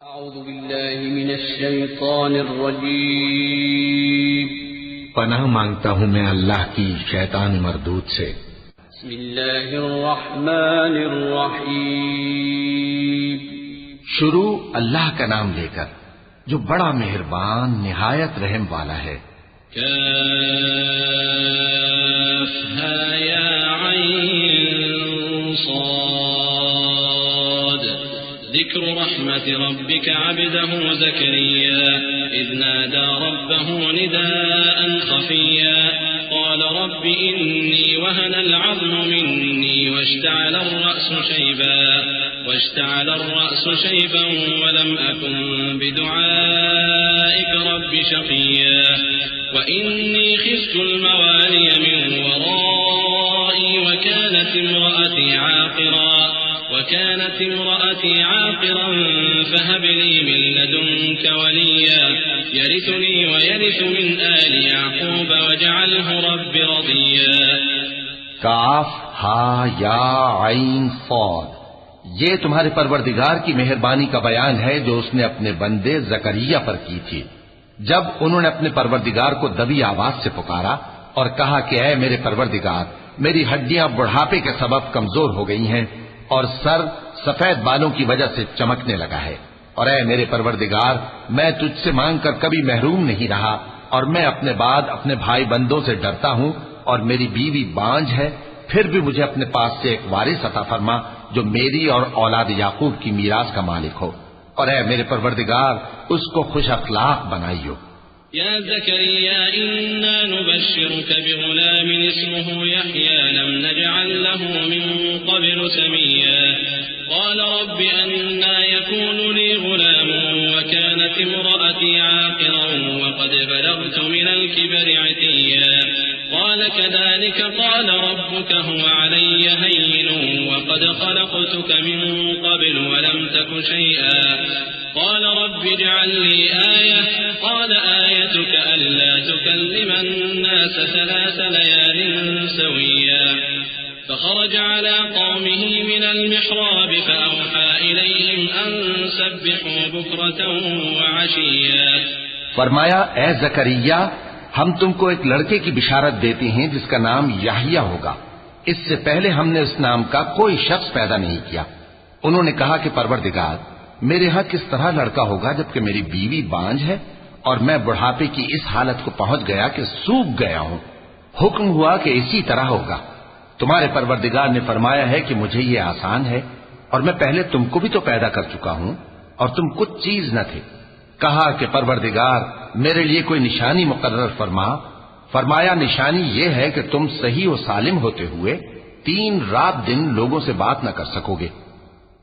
اعوذ باللہ من الشیطان الرجیم پناہ مانگتا ہوں میں اللہ کی شیطان مردود سے۔ بسم اللہ الرحمن الرحیم شروع اللہ کا نام لے کر جو بڑا مہربان نہایت رحم والا ہے۔ کافہا یا عین صاد ذکر رحمت ربک عبده زکریا اذ نادى ربه نداء خفيا قال رب إني وهن العظم مني واشتعل الرأس شيبا ولم أكن بدعائك رب شقيا وإني خفت الموالي من ورائي وكانت امرأتي عاقرا فهب لي من لدنك وليا يرثني ويرث من آل يعقوب واجعله رب رضيا۔ کاف ہا یا عین صاد، یہ تمہارے پروردگار کی مہربانی کا بیان ہے جو اس نے اپنے بندے زکریا پر کی تھی جب انہوں نے اپنے پروردگار کو دبی آواز سے پکارا اور کہا کہ اے میرے پروردگار، میری ہڈیاں بڑھاپے کے سبب کمزور ہو گئی ہیں اور سر سفید بالوں کی وجہ سے چمکنے لگا ہے، اور اے میرے پروردگار، میں تجھ سے مانگ کر کبھی محروم نہیں رہا، اور میں اپنے بعد اپنے بھائی بندوں سے ڈرتا ہوں، اور میری بیوی بانجھ ہے، پھر بھی مجھے اپنے پاس سے ایک وارث عطا فرما جو میری اور اولاد یعقوب کی میراث کا مالک ہو، اور اے میرے پروردگار اس کو خوش اخلاق بنائیو۔ يا زكريا إنا نبشرك بغلام اسمه يحيى لم نجعل له من قبل سميا قال رب أنا يكون لي غلام وكانت امرأتي عاقرا وقد بلغت من الكبر عتيا قال كذلك قال ربك هو علي هين وقد خلقتك من قبل ولم تك شيئا قال رب اجعل لي آية قال آيتك ألا تكلم الناس 3 ليال سويا فخرج على قومه من المحراب فأوحى إليهم أن سبحوا بكرة وعشيا۔ فرمایا اے زکریا، ہم تم کو ایک لڑکے کی بشارت دیتے ہیں جس کا نام یحییٰ ہوگا، اس سے پہلے ہم نے اس نام کا کوئی شخص پیدا نہیں کیا۔ انہوں نے کہا کہ پروردگار، میرے ہاں کس طرح لڑکا ہوگا جبکہ میری بیوی بانجھ ہے اور میں بڑھاپے کی اس حالت کو پہنچ گیا کہ سوکھ گیا ہوں۔ حکم ہوا کہ اسی طرح ہوگا۔ تمہارے پروردگار نے فرمایا ہے کہ مجھے یہ آسان ہے، اور میں پہلے تم کو بھی تو پیدا کر چکا ہوں اور تم کچھ چیز نہ تھے۔ کہا کہ پروردگار میرے لیے کوئی نشانی مقرر فرما۔ فرمایا نشانی یہ ہے کہ تم صحیح و سالم ہوتے ہوئے 3 رات دن لوگوں سے بات نہ کر سکو گے۔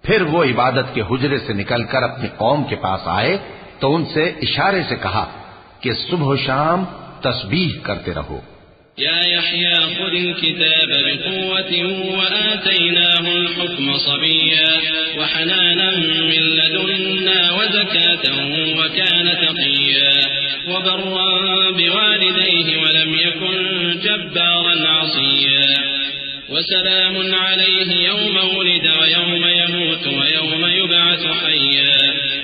پھر وہ عبادت کے حجرے سے نکل کر اپنی قوم کے پاس آئے تو ان سے اشارے سے کہا کہ صبح و شام تسبیح کرتے رہو۔ یا یحییٰ خذ الكتاب بقوة وآتیناہ الحکم صبیا وحنانا من لدنا وزکاة وکان تقیا وبرا بوالدیہ ولم یکن جبارا عصیا وسلام علیہ یوم ولد ویوم يموت ويوم يبعث حيا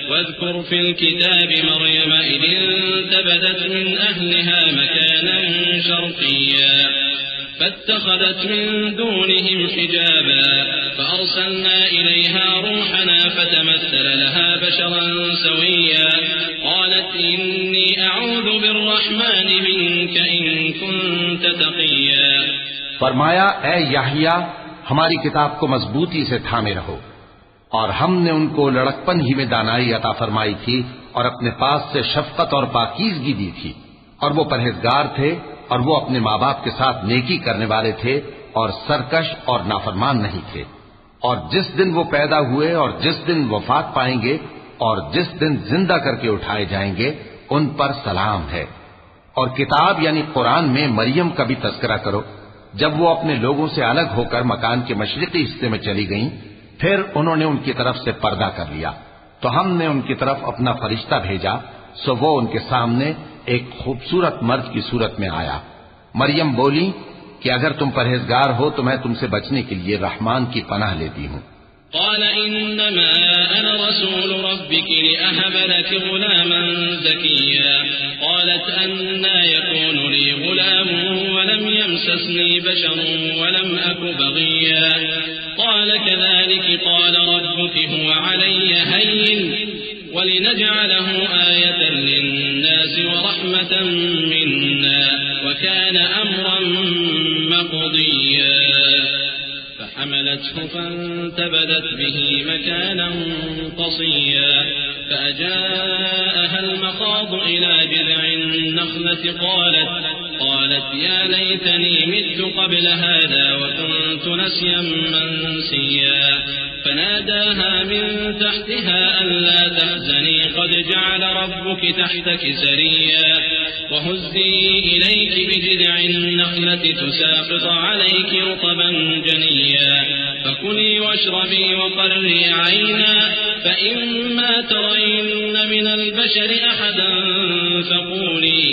واذكر في الكتاب مريم إذ انتبذت من أهلها مكانا شرقيا فاتخذت من دونهم حجابا فأرسلنا إليها روحنا فتمثل لها بشرا سويا قالت إني أعوذ بالرحمن منك إن كنت تقيا۔ فرمایا اے یحییٰ، ہماری کتاب کو مضبوطی سے تھامے رہو، اور ہم نے ان کو لڑکپن ہی میں دانائی عطا فرمائی تھی اور اپنے پاس سے شفقت اور پاکیزگی دی تھی، اور وہ پرہیزگار تھے اور وہ اپنے ماں باپ کے ساتھ نیکی کرنے والے تھے اور سرکش اور نافرمان نہیں تھے۔ اور جس دن وہ پیدا ہوئے اور جس دن وفات پائیں گے اور جس دن زندہ کر کے اٹھائے جائیں گے ان پر سلام ہے۔ اور کتاب یعنی قرآن میں مریم کا بھی تذکرہ کرو، جب وہ اپنے لوگوں سے الگ ہو کر مکان کے مشرقی حصے میں چلی گئیں، پھر انہوں نے ان کی طرف سے پردہ کر لیا تو ہم نے ان کی طرف اپنا فرشتہ بھیجا، سو وہ ان کے سامنے ایک خوبصورت مرد کی صورت میں آیا۔ مریم بولی کہ اگر تم پرہیزگار ہو تو میں تم سے بچنے کے لیے رحمان کی پناہ لیتی ہوں۔ قال إنما أنا رسول ربك لأهب لك غلاما زكيا قالت أنى يكون لي غلام ولم يمسسني بشر ولم أك بغيا قال كذلك قال ربك هو علي هين ولنجعله آية للناس ورحمة منا وكان أمرا مقضيا فحملته فانتبذت به مكانا قصيا فأجاءها المخاض إلى جذع النخلة قالت يا ليتني مت قبل هذا وكنت نسيا منسيا فناداها من تحتها ألا تحزني قد جعل ربك تحتك سريا وهزي إليك بجذع النخلة تساقط عليك رطبا جنيا فكلي واشربي وقري عينا فإما ترين من البشر أحدا فقولي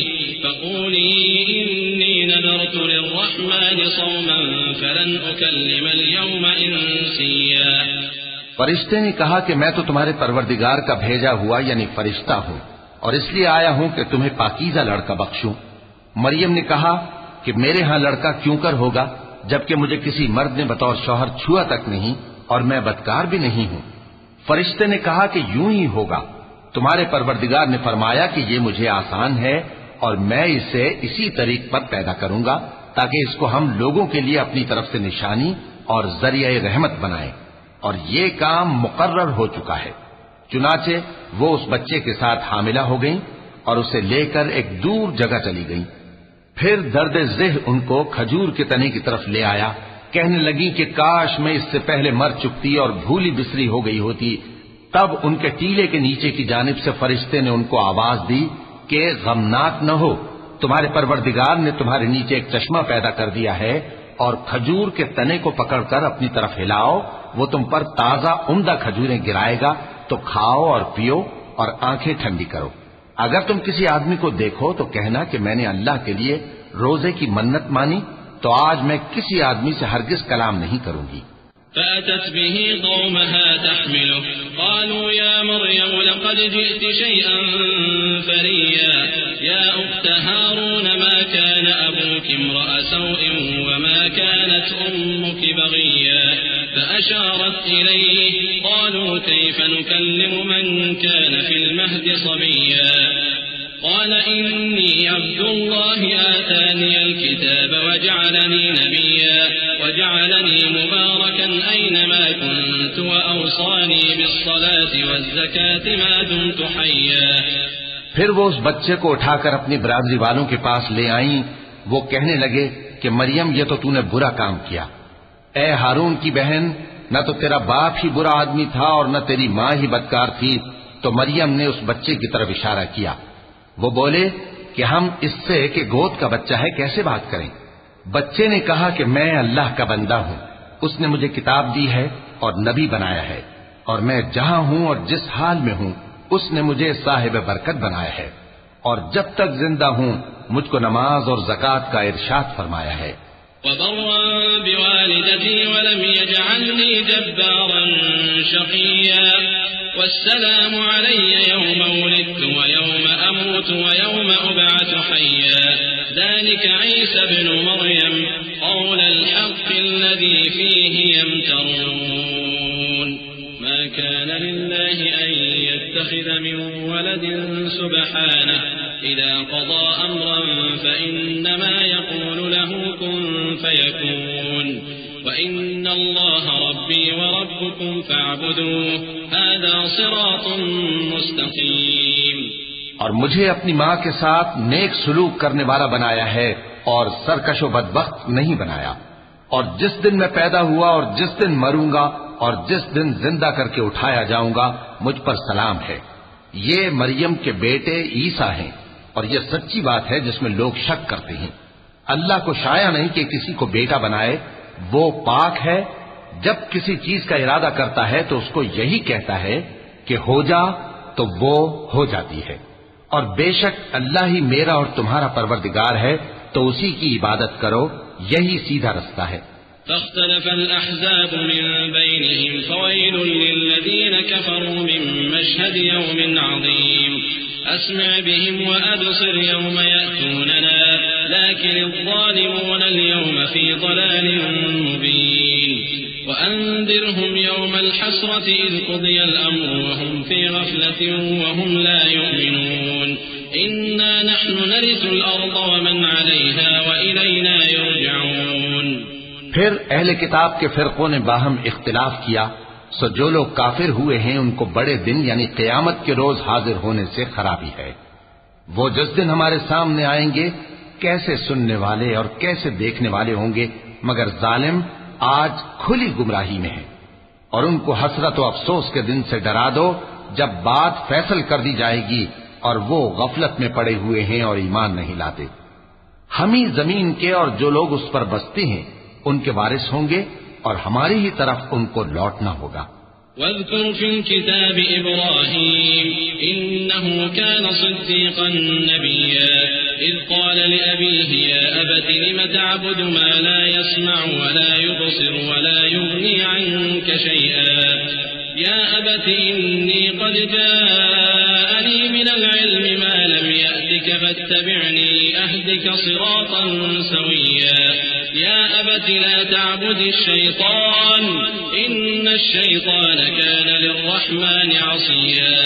إني نذرت للرحمن صوما فلن أكلم اليوم إنسيا. فرشتے نے کہا کہ میں تو تمہارے پروردگار کا بھیجا ہوا یعنی فرشتہ ہوں اور اس لیے آیا ہوں کہ تمہیں پاکیزہ لڑکا بخشوں. مریم نے کہا کہ میرے ہاں لڑکا کیوں کر ہوگا جبکہ مجھے کسی مرد نے بطور شوہر چھوا تک نہیں اور میں بدکار بھی نہیں ہوں. فرشتے نے کہا کہ یوں ہی ہوگا. تمہارے پروردگار نے فرمایا کہ یہ مجھے آسان ہے اور میں اسے اسی طریق پر پیدا کروں گا تاکہ اس کو ہم لوگوں کے لیے اپنی طرف سے نشانی اور ذریعہ رحمت بنائیں. اور یہ کام مقرر ہو چکا ہے. چنانچہ وہ اس بچے کے ساتھ حاملہ ہو گئیں اور اسے لے کر ایک دور جگہ چلی گئیں. پھر درد ذہ ان کو کھجور کے تنے کی طرف لے آیا. کہنے لگی کہ کاش میں اس سے پہلے مر چکتی اور بھولی بسری ہو گئی ہوتی. تب ان کے ٹیلے کے نیچے کی جانب سے فرشتے نے ان کو آواز دی کہ غمناک نہ ہو، تمہارے پروردگار نے تمہارے نیچے ایک چشمہ پیدا کر دیا ہے اور کھجور کے تنے کو پکڑ کر اپنی طرف ہلاؤ، وہ تم پر تازہ عمدہ کھجوریں گرائے گا، تو کھاؤ اور پیو اور آنکھیں ٹھنڈی کرو. اگر تم کسی آدمی کو دیکھو تو کہنا کہ میں نے اللہ کے لیے روزے کی منت مانی، تو آج میں کسی آدمی سے ہرگز کلام نہیں کروں گی. فأتت به قومها تحمله قالوا يا مريم لقد جئت شيئا فريا يا أخت هارون ما كان أبوك امرأ سوء وما كانت أمك بغيا فأشارت إليه قالوا كيف نكلم من كان في المهد صبيا قال إني عبد الله آتاني الكتاب وجعلني نبيا وجعلني مباركا أينما كنت وأوصاني بالصلاة والزكاة ما دمت حيا. پھر وہ اس بچے کو اٹھا کر اپنی برادری والوں کے پاس لے آئیں. وہ کہنے لگے کہ مریم یہ تو نے برا کام کیا. اے ہارون کی بہن، نہ تو تیرا باپ ہی برا آدمی تھا اور نہ تیری ماں ہی بدکار تھی. تو مریم نے اس بچے کی طرف اشارہ کیا. وہ بولے کہ ہم اس سے کہ گود کا بچہ ہے کیسے بات کریں. بچے نے کہا کہ میں اللہ کا بندہ ہوں، اس نے مجھے کتاب دی ہے اور نبی بنایا ہے، اور میں جہاں ہوں اور جس حال میں ہوں اس نے مجھے صاحب برکت بنایا ہے، اور جب تک زندہ ہوں مجھ کو نماز اور زکوٰۃ کا ارشاد فرمایا ہے. وبرا بوالدتي ولم يجعلني جبارا شقيا والسلام علي يوم ولدت ويوم أموت ويوم أبعث حيا ذلك عيسى ابن مريم قول الحق الذي فيه يمترون ما كان لله أن يتخذ من ولد سبحانه إذا قضى أمرا فإنما يقول له كن فيكون وإن الله ربي وربكم فاعبدوه هذا صراط مستقيم. اور مجھے اپنی ماں کے ساتھ نیک سلوک کرنے والا بنایا ہے اور سرکش و بدبخت نہیں بنایا. اور جس دن میں پیدا ہوا اور جس دن مروں گا اور جس دن زندہ کر کے اٹھایا جاؤں گا مجھ پر سلام ہے. یہ مریم کے بیٹے عیسیٰ ہیں اور یہ سچی بات ہے جس میں لوگ شک کرتے ہیں. اللہ کو شایع نہیں کہ کسی کو بیٹا بنائے، وہ پاک ہے. جب کسی چیز کا ارادہ کرتا ہے تو اس کو یہی کہتا ہے کہ ہو جا تو وہ ہو جاتی ہے. اور بے شک اللہ ہی میرا اور تمہارا پروردگار ہے، تو اسی کی عبادت کرو، یہی سیدھا رستہ ہے. فاختلف الأحزاب من بينهم فويل للذين كفروا من مشهد يوم عظيم أسمع بهم وأبصر يوم يأتوننا لكن الظالمون اليوم في ضلال مبين وأنذرهم يوم الحسرة إذ قضي الأمر وهم في غفلة وهم لا يؤمنون إنا نحن نرث الأرض ومن عليها وإلينا يرجعون. پھر اہل کتاب کے فرقوں نے باہم اختلاف کیا، سو جو لوگ کافر ہوئے ہیں ان کو بڑے دن یعنی قیامت کے روز حاضر ہونے سے خرابی ہے. وہ جس دن ہمارے سامنے آئیں گے کیسے سننے والے اور کیسے دیکھنے والے ہوں گے، مگر ظالم آج کھلی گمراہی میں ہے. اور ان کو حسرت و افسوس کے دن سے ڈرا دو جب بات فیصل کر دی جائے گی اور وہ غفلت میں پڑے ہوئے ہیں اور ایمان نہیں لاتے. ہم ہی زمین کے اور جو لوگ اس پر بستے ہیں ان کے وارث ہوں گے اور ہماری ہی طرف ان کو لوٹنا ہوگا. واذكر في الكتاب إبراهيم إنه كان صديقا نبيا إذ قال لأبيه يا أبت لم تعبد ما لا يسمع ولا يبصر ولا يغني عنك شيئا يا أبت إني قد جاءني من العلم ما لم يأتك فاتبعني أهدك صراطا سويا يا أبت لا تعبد الشيطان إن الشيطان كان للرحمن عصيا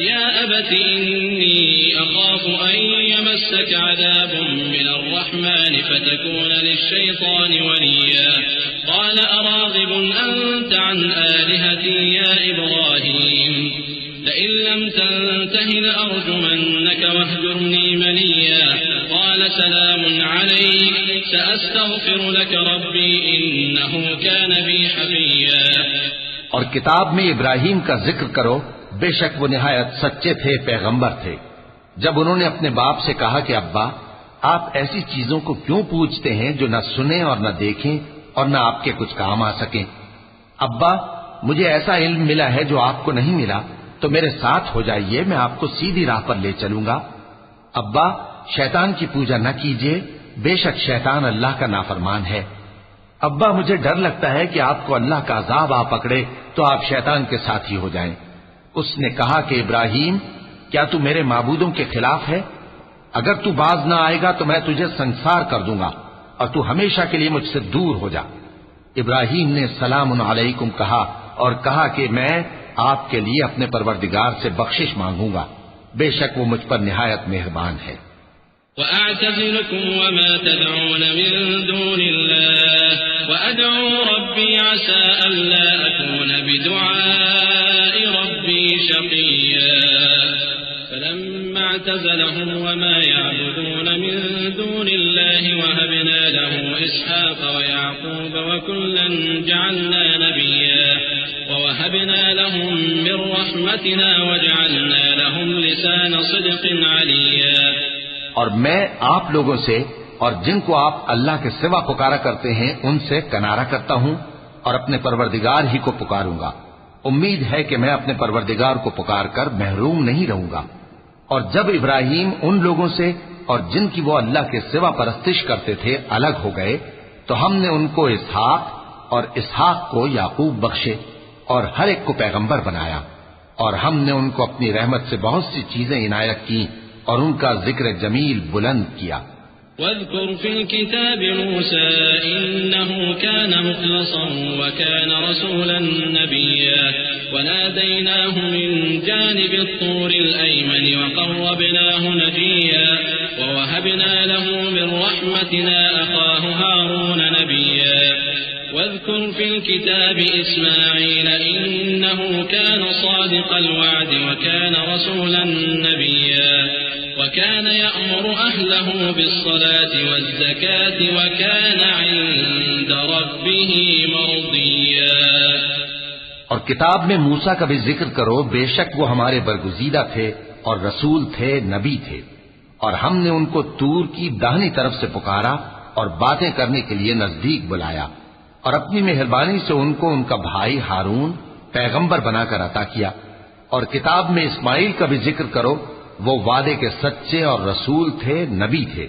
يا أبت إني أخاف أن يمسك عذاب من الرحمن فتكون للشيطان وليا قال أراغب أنت عن آلهتي يا إبراهيم لئن لم تنته لأرجمنك واهجرني مليا قال سلام عليك سأستغفر لك ربي إنه كان بي حفيا. اور کتاب میں ابراہیم کا ذکر کرو، بے شک وہ نہایت سچے تھے، پیغمبر تھے. جب انہوں نے اپنے باپ سے کہا کہ ابا آپ ایسی چیزوں کو کیوں پوچھتے ہیں جو نہ سنیں اور نہ دیکھیں اور نہ آپ کے کچھ کام آ سکیں. ابا مجھے ایسا علم ملا ہے جو آپ کو نہیں ملا، تو میرے ساتھ ہو جائیے، میں آپ کو سیدھی راہ پر لے چلوں گا. ابا شیطان کی پوجا نہ کیجیے، بے شک شیطان اللہ کا نافرمان ہے. ابا مجھے ڈر لگتا ہے کہ آپ کو اللہ کا عذاب آ پکڑے تو آپ شیطان کے ساتھی ہو جائیں. اس نے کہا کہ ابراہیم کیا تو میرے معبودوں کے خلاف ہے؟ اگر تو باز نہ آئے گا تو میں تجھے سنسار کر دوں گا اور تو ہمیشہ کے لیے مجھ سے دور ہو جا. ابراہیم نے سلام علیکم کہا اور کہا کہ میں آپ کے لیے اپنے پروردگار سے بخشش مانگوں گا، بے شک وہ مجھ پر نہایت مہربان ہے. وأعتزلكم وما تدعون من دون الله وأدعو ربي عسى ألا أكون بدعاء ربي شقيا. فلما اعتزلهم وما يعبدون من دون الله وهبنا له إسحاق ويعقوب وكلا جعلنا نبيا ووهبنا لهم من رحمتنا وجعلنا لهم لسان صدق عليا. اور میں آپ لوگوں سے اور جن کو آپ اللہ کے سوا پکارا کرتے ہیں ان سے کنارہ کرتا ہوں اور اپنے پروردگار ہی کو پکاروں گا. امید ہے کہ میں اپنے پروردگار کو پکار کر محروم نہیں رہوں گا. اور جب ابراہیم ان لوگوں سے اور جن کی وہ اللہ کے سوا پرستش کرتے تھے الگ ہو گئے تو ہم نے ان کو اسحاق اور اسحاق کو یعقوب بخشے اور ہر ایک کو پیغمبر بنایا. اور ہم نے ان کو اپنی رحمت سے بہت سی چیزیں عنایت کی اور ان کا ذکر جمیل بلند کیا. واذكر في الكتاب موسى إنه كان مخلصا وكان رسولا نبيا وناديناه من جانب الطور الأيمن وقربناه نجيا ووهبنا له من رحمتنا أخاه هارون نبيا. واذكر في الكتاب إسماعيل إنه كان صادق الوعد وكان رسولا نبيا وكان يأمر أهله بالصلاة والزكاة وكان عند ربه مرضيا. اور کتاب میں موسیٰ کا بھی ذکر کرو، بے شک وہ ہمارے برگزیدہ تھے اور رسول تھے، نبی تھے. اور ہم نے ان کو طور کی داہنی طرف سے پکارا اور باتیں کرنے کے لیے نزدیک بلایا اور اپنی مہربانی سے ان کو ان کا بھائی ہارون پیغمبر بنا کر عطا کیا. اور کتاب میں اسماعیل کا بھی ذکر کرو، وہ وعدے کے سچے اور رسول تھے، نبی تھے.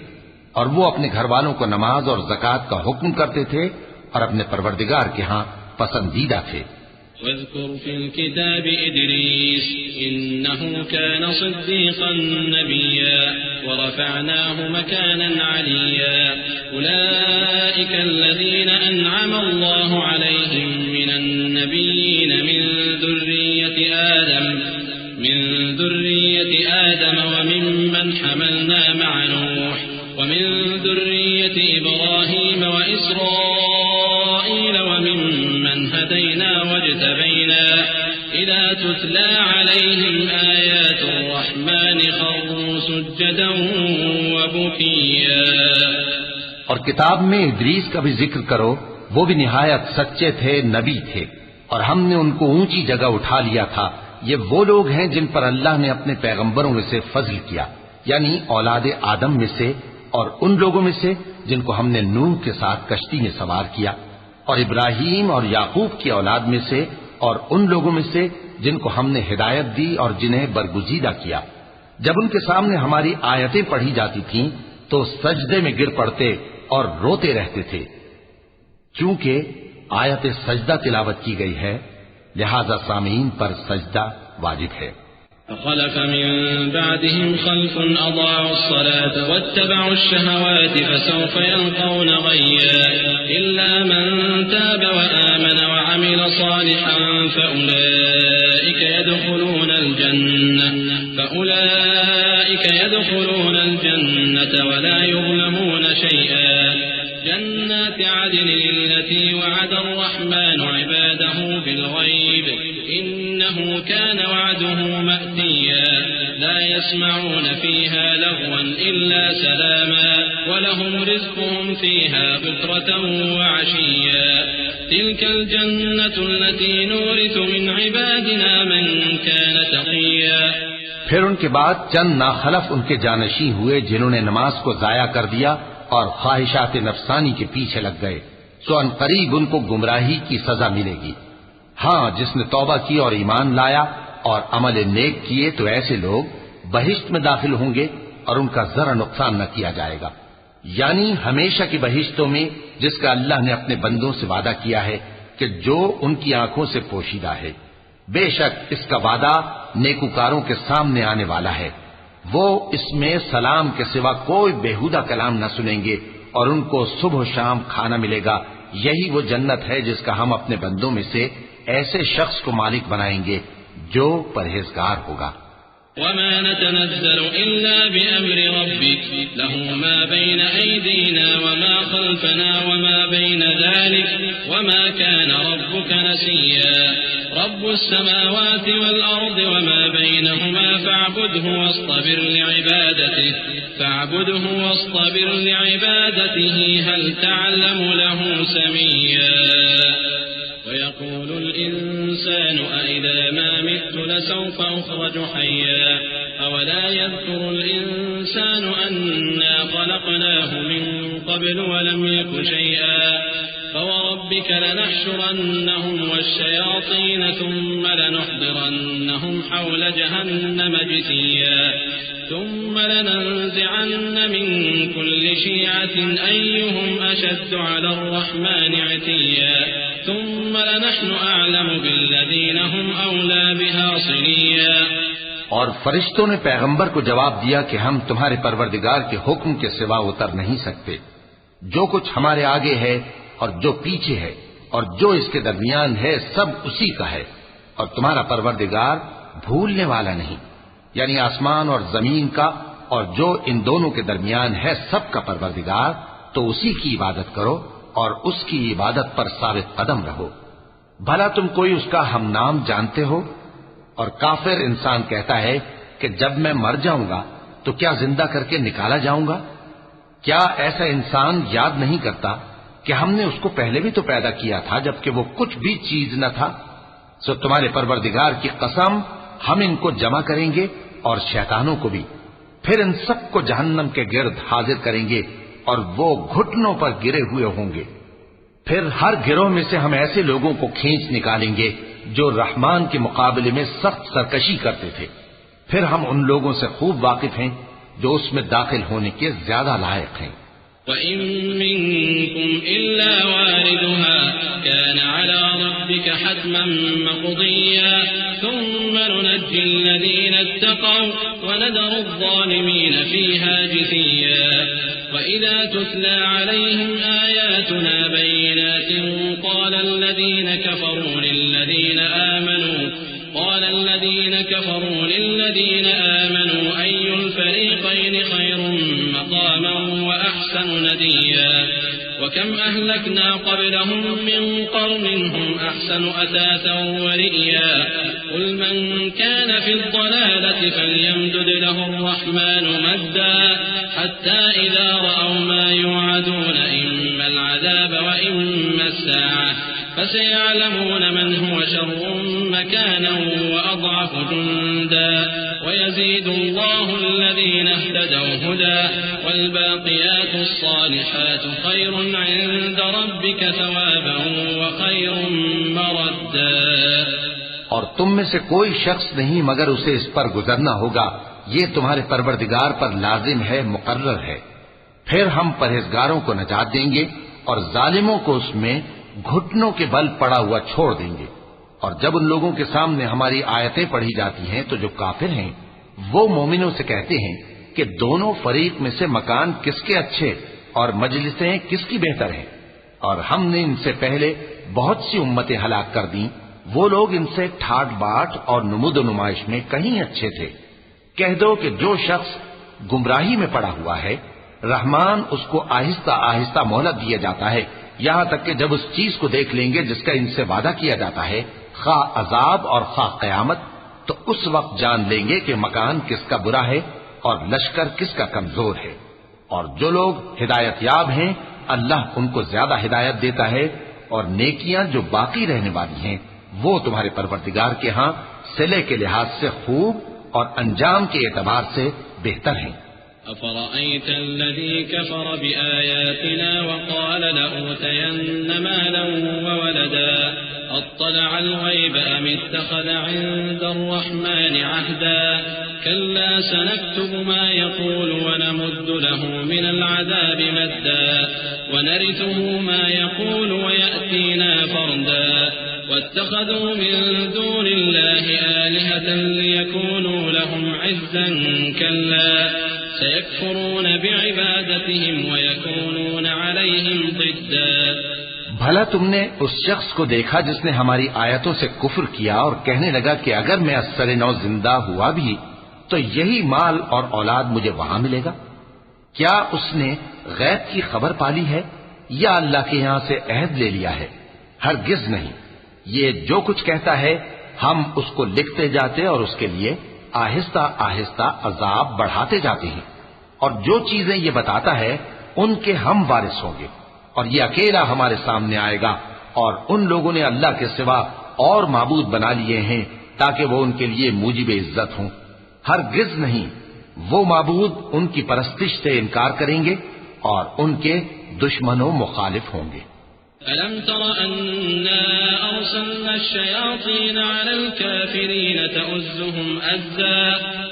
اور وہ اپنے گھر والوں کو نماز اور زکوٰۃ کا حکم کرتے تھے اور اپنے پروردگار کے ہاں پسندیدہ تھے۔ واذكر في الكتاب إدريس إنه كان صديقا نبيا ورفعناه مكانا عليا أولئك الذين أنعم الله عليهم من النبيين من ذرية آدم وممن حملنا مع نوح ومن ذرية إبراهيم وإسرائيل وممن هدينا واجتبينا إذا تتلى عليهم آيات الرحمن خروا سجدا وبكيا۔ اور کتاب میں ادریس کا بھی ذکر کرو، وہ بھی نہایت سچے تھے، نبی تھے، اور ہم نے ان کو اونچی جگہ اٹھا لیا تھا۔ یہ وہ لوگ ہیں جن پر اللہ نے اپنے پیغمبروں میں سے فضل کیا، یعنی اولاد آدم میں سے، اور ان لوگوں میں سے جن کو ہم نے نوح کے ساتھ کشتی میں سوار کیا، اور ابراہیم اور یعقوب کی اولاد میں سے، اور ان لوگوں میں سے جن کو ہم نے ہدایت دی اور جنہیں برگزیدہ کیا۔ جب ان کے سامنے ہماری آیتیں پڑھی جاتی تھیں تو سجدے میں گر پڑتے اور روتے رہتے تھے۔ چونکہ آیت سجدہ تلاوت کی گئی ہے، لہذا سامعین پر سجدہ واجب ہے۔ فخلف من بعدهم خلف أضاعوا الصلاة واتبعوا الشهوات فسوف يلقون غيا إلا من تاب وآمن وعمل صالحا فأولئك يدخلون الجنة ولا يظلمون شيئا جنات عدن التي وعد الرحمن عباده بالغيب إنه كان وعده مأتيا لا يسمعون فيها لغوا إلا سلاما ولهم رزقهم فيها بكرة وعشيا تلك الجنة التي نورث من عبادنا من كان تقيا۔ پھر ان کے بعد چند ناخلف ان کے جانشین ہوئے جنہوں نے نماز کو ضائع کر دیا اور خواہشات نفسانی کے پیچھے لگ گئے، سو ان قریب ان کو گمراہی کی سزا ملے گی۔ ہاں، جس نے توبہ کی اور ایمان لایا اور عمل نیک کیے تو ایسے لوگ بہشت میں داخل ہوں گے اور ان کا ذرا نقصان نہ کیا جائے گا، یعنی ہمیشہ کی بہشتوں میں جس کا اللہ نے اپنے بندوں سے وعدہ کیا ہے کہ جو ان کی آنکھوں سے پوشیدہ ہے۔ بے شک اس کا وعدہ نیکوکاروں کے سامنے آنے والا ہے، وہ اس میں سلام کے سوا کوئی بیہودہ کلام نہ سنیں گے اور ان کو صبح و شام کھانا ملے گا۔ یہی وہ جنت ہے جس کا ہم اپنے بندوں میں سے ایسے شخص کو مالک بنائیں گے جو پرہیزگار ہوگا۔ وما نتنزل إلا بأمر ربك له ما بين أيدينا وما خلفنا وما بين ذلك وما كان ربك نسيا رب السماوات والأرض وما بينهما فاعبده واصطبر لعبادته هل تعلم له سميا ويقول الإنسان أإذا ما مت لسوف أخرج حيا أولا يذكر الإنسان أنا خلقناه من قبل ولم يك شيئا فوربك لنحشرنهم والشياطين ثم لنحضرنهم حول جهنم جثيا ثم لننزعن من كل شيعة أيهم أشد على الرحمن عتيا ثم لنحن أعلم بالذين هم أولى بها صليا۔ اور فرشتوں نے پیغمبر کو جواب دیا کہ ہم تمہارے پروردگار کے حکم کے سوا اتر نہیں سکتے۔ جو کچھ ہمارے آگے ہے اور جو پیچھے ہے اور جو اس کے درمیان ہے سب اسی کا ہے، اور تمہارا پروردگار بھولنے والا نہیں، یعنی آسمان اور زمین کا اور جو ان دونوں کے درمیان ہے سب کا پروردگار، تو اسی کی عبادت کرو اور اس کی عبادت پر ثابت قدم رہو۔ بھلا تم کوئی اس کا ہم نام جانتے ہو؟ اور کافر انسان کہتا ہے کہ جب میں مر جاؤں گا تو کیا زندہ کر کے نکالا جاؤں گا؟ کیا ایسا انسان یاد نہیں کرتا کہ ہم نے اس کو پہلے بھی تو پیدا کیا تھا جبکہ وہ کچھ بھی چیز نہ تھا؟ سو تمہارے پروردگار کی قسم ہم ان کو جمع کریں گے اور شیطانوں کو بھی، پھر ان سب کو جہنم کے گرد حاضر کریں گے اور وہ گھٹنوں پر گرے ہوئے ہوں گے۔ پھر ہر گروہ میں سے ہم ایسے لوگوں کو کھینچ نکالیں گے جو رحمان کے مقابلے میں سخت سرکشی کرتے تھے، پھر ہم ان لوگوں سے خوب واقف ہیں جو اس میں داخل ہونے کے زیادہ لائق ہیں۔ وَإِن مِّنكُمْ إِلَّا وَارِدُهَا كَانَ عَلَى رَبِّكَ حَتْمًا مَّقْضِيًّا ثُمَّ نُنَجِّي الَّذِينَ اتَّقَوْا وَنَذَرُ الظَّالِمِينَ فِيهَا جِثِيًّا وَإِذَا تُتْلَىٰ عَلَيْهِمْ آيَاتُنَا بَيِّنَاتٍ قَالَ الَّذِينَ كَفَرُوا لِلَّذِينَ آمَنُوا أَيُّ الْفَرِيقَيْنِ خَيْرٌ مَّقَامًا وَأَحْسَنُ نَدِيًّا وَكَمْ أَهْلَكْنَا قَبْلَهُم مِّن قَرْنٍ هُمْ أَحْسَنُ أَثَاثًا وَرِئْيًا قُلْ مَن كَانَ فِي الضَّلَالَةِ فَلْيَمْدُدْ لَهُ الرَّحْمَٰنُ مَدًّا حَتَّىٰ إِذَا رَأَوْا مَا يُوعَدُونَ إِمَّا الْعَذَابَ وَإِمَّا السَّاعَةَ فَسَيَعْلَمُونَ مَنْ هُوَ شَرٌّ مَّكَانًا وَأَضْعَفُ جُندًا وَيَزِيدُ اللَّهُ الَّذِينَ اهْتَدَوْا هُدًى وَالْبَاقِيَاتُ الصَّالِحَاتُ خَيْرٌ عِندَ رَبِّكَ ثَوَابًا وَخَيْرٌ مَّرَدًّا۔ اور تم میں سے کوئی شخص نہیں مگر اسے اس پر گزرنا ہوگا، یہ تمہارے پروردگار پر لازم ہے، مقرر ہے۔ پھر ہم پرہیزگاروں کو نجات دیں گے اور ظالموں کو اس میں گھٹنوں کے بل پڑا ہوا چھوڑ دیں گے۔ اور جب ان لوگوں کے سامنے ہماری آیتیں پڑھی جاتی ہیں تو جو کافر ہیں وہ مومنوں سے کہتے ہیں کہ دونوں فریق میں سے مکان کس کے اچھے اور مجلسیں کس کی بہتر ہیں، اور ہم نے ان سے پہلے بہت سی امتیں ہلاک کر دیں، وہ لوگ ان سے ٹھاٹ باٹ اور نمود و نمائش میں کہیں اچھے تھے۔ کہہ دو کہ جو شخص گمراہی میں پڑا ہوا ہے، رحمان اس کو آہستہ آہستہ مہلت دیا جاتا ہے، یہاں تک کہ جب اس چیز کو دیکھ لیں گے جس کا ان سے وعدہ کیا جاتا ہے، خواہ عذاب اور خواہ قیامت، تو اس وقت جان لیں گے کہ مکان کس کا برا ہے اور لشکر کس کا کمزور ہے۔ اور جو لوگ ہدایت یاب ہیں اللہ ان کو زیادہ ہدایت دیتا ہے، اور نیکیاں جو باقی رہنے والی ہیں وہ تمہارے پروردگار کے ہاں صلے کے لحاظ سے خوب اور انجام کے اعتبار سے بہتر ہیں۔ أفرأيت الذي كفر بآياتنا وقال لأوتين مالا وولدا أطلع الغيب أم اتخذ عند الرحمن عهدا كلا سنكتب ما يقول ونمد له من العذاب مدا ونرثه ما يقول ويأتينا فردا واتخذوا من دون الله آلهة ليكونوا لهم عزا كلا سيكفرون بعبادتهم ويكونون عليهم ضدا۔ بھلا تم نے اس شخص کو دیکھا جس نے ہماری آیتوں سے کفر کیا اور کہنے لگا کہ اگر میں اثر نو زندہ ہوا بھی تو یہی مال اور اولاد مجھے وہاں ملے گا؟ کیا اس نے غیب کی خبر پالی ہے یا اللہ کے یہاں سے عہد لے لیا ہے؟ ہرگز نہیں، یہ جو کچھ کہتا ہے ہم اس کو لکھتے جاتے اور اس کے لیے آہستہ آہستہ عذاب بڑھاتے جاتے ہیں، اور جو چیزیں یہ بتاتا ہے ان کے ہم وارث ہوں گے، اور یہ اکیلا ہمارے سامنے آئے گا۔ اور ان لوگوں نے اللہ کے سوا اور معبود بنا لیے ہیں تاکہ وہ ان کے لیے موجب عزت ہوں، ہرگز نہیں، وہ معبود ان کی پرستش سے انکار کریں گے اور ان کے دشمن و مخالف ہوں گے۔ أَلَمْ تَرَ أَنَّا أَرْسَلْنَا الشَّيَاطِينَ عَلَى الْكَافِرِينَ تَؤُزُّهُمْ أَزًّا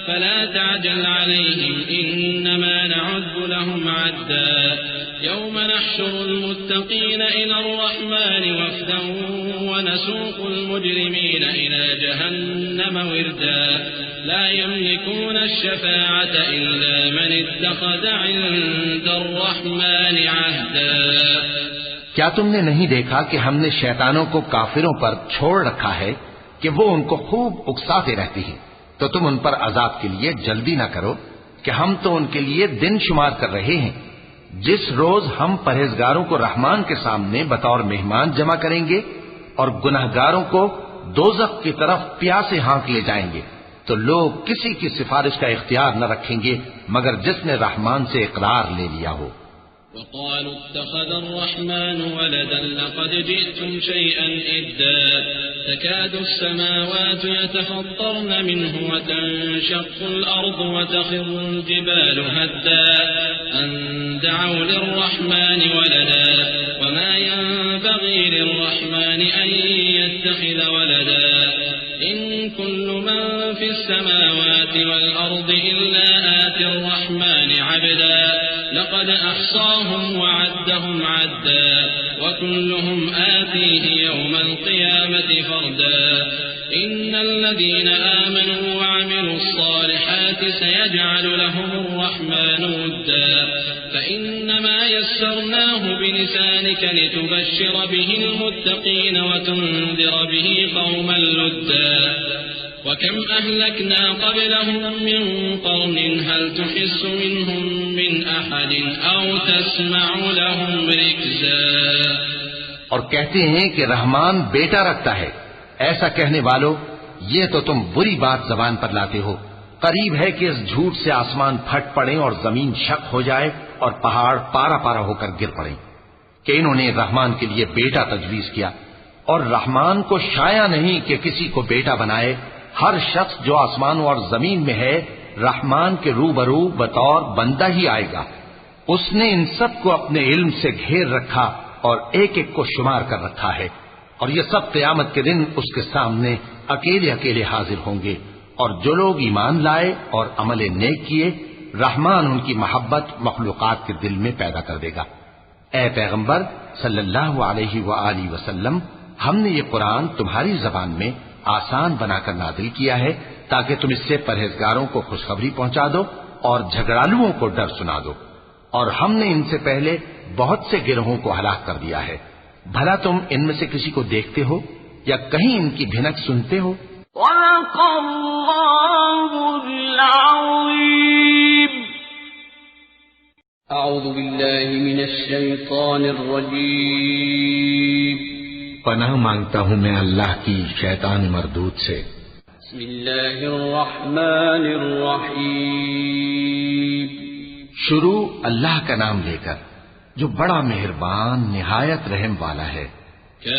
فَلَا تَعْجَلْ عَلَيْهِمْ إِنَّمَا نَعُدُّ لَهُمْ عَدًّا يَوْمَ نَحْشُرُ الْمُتَّقِينَ إِلَى الرَّحْمَنِ وَفْدًا وَنَسُوقُ الْمُجْرِمِينَ إِلَى جَهَنَّمَ وِرْدًا لَا يَمْلِكُونَ الشَّفَاعَةَ إِلَّا مَنِ اتَّخَذَ عِندَ الرَّحْمَنِ عَهْدًا۔ کیا تم نے نہیں دیکھا کہ ہم نے شیطانوں کو کافروں پر چھوڑ رکھا ہے کہ وہ ان کو خوب اکساتے رہتی ہیں، تو تم ان پر عذاب کے لیے جلدی نہ کرو کہ ہم تو ان کے لیے دن شمار کر رہے ہیں، جس روز ہم پرہیزگاروں کو رحمان کے سامنے بطور مہمان جمع کریں گے اور گناہگاروں کو دوزخ کی طرف پیاسے ہانک لے جائیں گے، تو لوگ کسی کی سفارش کا اختیار نہ رکھیں گے مگر جس نے رحمان سے اقرار لے لیا ہو۔ وقالوا اتخذ الرحمن ولدا لقد جئتم شيئا إدا تكاد السماوات يتفطرن منه وتنشق الأرض وتخر الجبال هدا أن دعوا للرحمن ولدا وما ينبغي للرحمن أن يتخذ ولدا إن كل من في السماوات والأرض إلا آتي الرحمن عبدا لقد لقد أحصاهم وعدهم عدا وكلهم آتيه يوم القيامة فردا إن الذين آمنوا وعملوا الصالحات سيجعل لهم الرحمن ودا فإنما يسرناه بلسانك لتبشر به المتقين وتنذر به قوما لدا وكم أهلكنا قبلهم من قرن هل تحس منهم من أحد أو تسمع لهم ركزا. اور کہتے ہیں کہ رحمان بیٹا رکھتا ہے. ایسا کہنے والو یہ تو تم بری بات زبان پر لاتے ہو. قریب ہے کہ اس جھوٹ سے آسمان پھٹ پڑے اور زمین شق ہو جائے اور پہاڑ پارا پارا ہو کر گر پڑے کہ انہوں نے رحمان کے لیے بیٹا تجویز کیا. اور رحمان کو شایع نہیں کہ کسی کو بیٹا بنائے. ہر شخص جو آسمانوں اور زمین میں ہے رحمان کے روبرو بطور بندہ ہی آئے گا. اس نے ان سب کو اپنے علم سے گھیر رکھا اور ایک ایک کو شمار کر رکھا ہے. اور یہ سب قیامت کے دن اس کے سامنے اکیلے اکیلے حاضر ہوں گے. اور جو لوگ ایمان لائے اور عمل نیک کیے رحمان ان کی محبت مخلوقات کے دل میں پیدا کر دے گا. اے پیغمبر صلی اللہ علیہ وآلہ وسلم ہم نے یہ قرآن تمہاری زبان میں آسان بنا کر نازل کیا ہے تاکہ تم اس سے پرہیزگاروں کو خوشخبری پہنچا دو اور جھگڑالوؤں کو ڈر سنا دو. اور ہم نے ان سے پہلے بہت سے گروہوں کو ہلاک کر دیا ہے. بھلا تم ان میں سے کسی کو دیکھتے ہو یا کہیں ان کی بھنک سنتے ہو؟ صدق اللہ العظیم. اعوذ باللہ من الشیطان الرجیم. پناہ مانگتا ہوں میں اللہ کی شیطان مردود سے. بسم اللہ الرحمن الرحیم. شروع اللہ کا نام لے کر جو بڑا مہربان نہایت رحم والا ہے. کاف